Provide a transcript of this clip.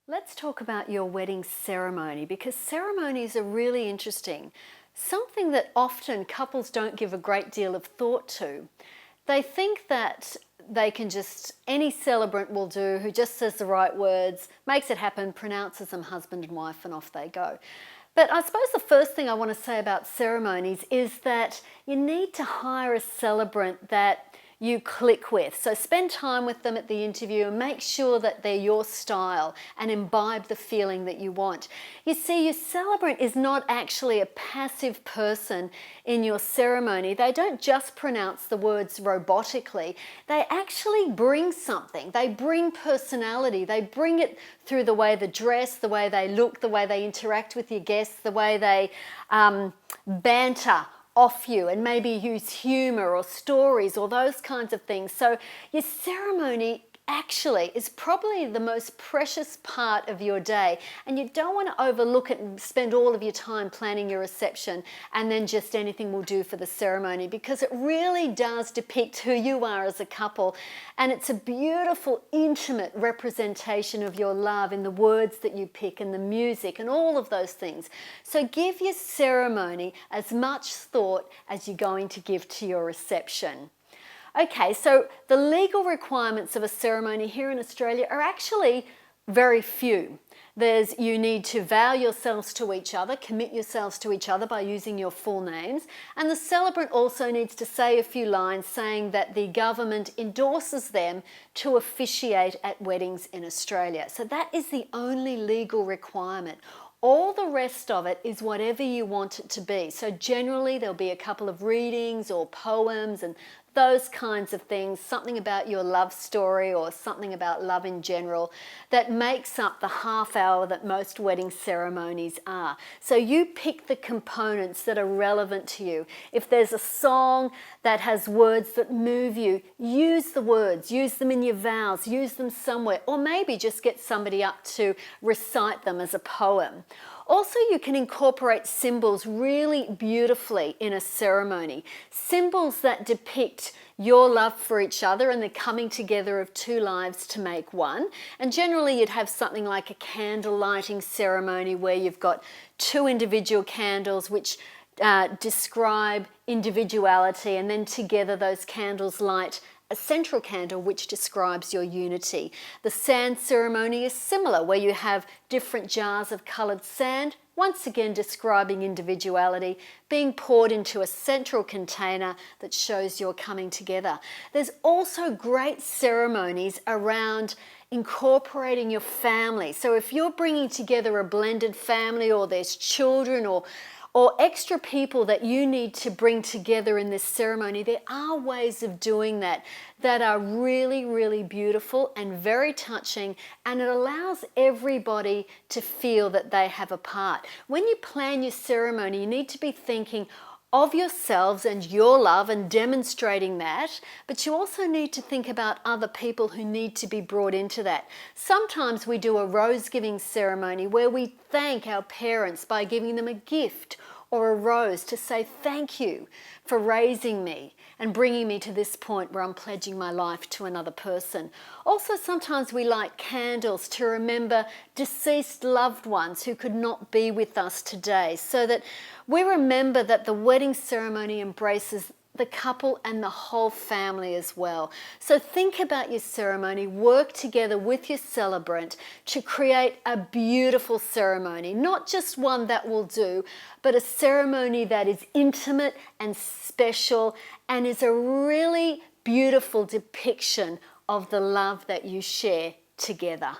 Let's talk about your wedding ceremony because ceremonies are really interesting. Something that often couples don't give a great deal of thought to. They think that any celebrant will do who just says the right words, makes it happen, pronounces them husband and wife, and off they go. But I suppose the first thing I want to say about ceremonies is that you need to hire a celebrant that you click with. So spend time with them at the interview and make sure that they're your style and imbibe the feeling that you want. You see, your celebrant is not actually a passive person in your ceremony. They don't just pronounce the words robotically. They actually bring something. They bring personality. They bring it through the way they dress, the way they look, the way they interact with your guests, the way they banter off you and maybe use humor or stories or those kinds of things. So your ceremony actually is probably the most precious part of your day, and you don't want to overlook it and spend all of your time planning your reception and then just anything will do for the ceremony, because it really does depict who you are as a couple, and it's a beautiful intimate representation of your love in the words that you pick and the music and all of those things. So give your ceremony as much thought as you're going to give to your reception. Okay, so the legal requirements of a ceremony here in Australia are actually very few. You need to vow yourselves to each other, commit yourselves to each other by using your full names, and the celebrant also needs to say a few lines saying that the government endorses them to officiate at weddings in Australia. So that is the only legal requirement. All the rest of it is whatever you want it to be. So generally there'll be a couple of readings or poems and those kinds of things, something about your love story or something about love in general that makes up the half hour that most wedding ceremonies are. So you pick the components that are relevant to you. If there's a song that has words that move you, use the words, use them in your vows, use them somewhere, or maybe just get somebody up to recite them as a poem. Also, you can incorporate symbols really beautifully in a ceremony. Symbols that depict your love for each other and the coming together of two lives to make one. And generally you'd have something like a candle lighting ceremony where you've got two individual candles which describe individuality, and then together those candles light a central candle which describes your unity. The sand ceremony is similar, where you have different jars of coloured sand, once again describing individuality, being poured into a central container that shows your coming together. There's also great ceremonies around incorporating your family. So if you're bringing together a blended family, or there's children or extra people that you need to bring together in this ceremony, there are ways of doing that are really, really beautiful and very touching, and it allows everybody to feel that they have a part. When you plan your ceremony, you need to be thinking of yourselves and your love and demonstrating that, but you also need to think about other people who need to be brought into that. Sometimes we do a rose-giving ceremony where we thank our parents by giving them a gift or a rose to say thank you for raising me and bringing me to this point where I'm pledging my life to another person. Also, sometimes we light candles to remember deceased loved ones who could not be with us today, so that we remember that the wedding ceremony embraces the couple and the whole family as well. So think about your ceremony, work together with your celebrant to create a beautiful ceremony, not just one that will do, but a ceremony that is intimate and special and is a really beautiful depiction of the love that you share together.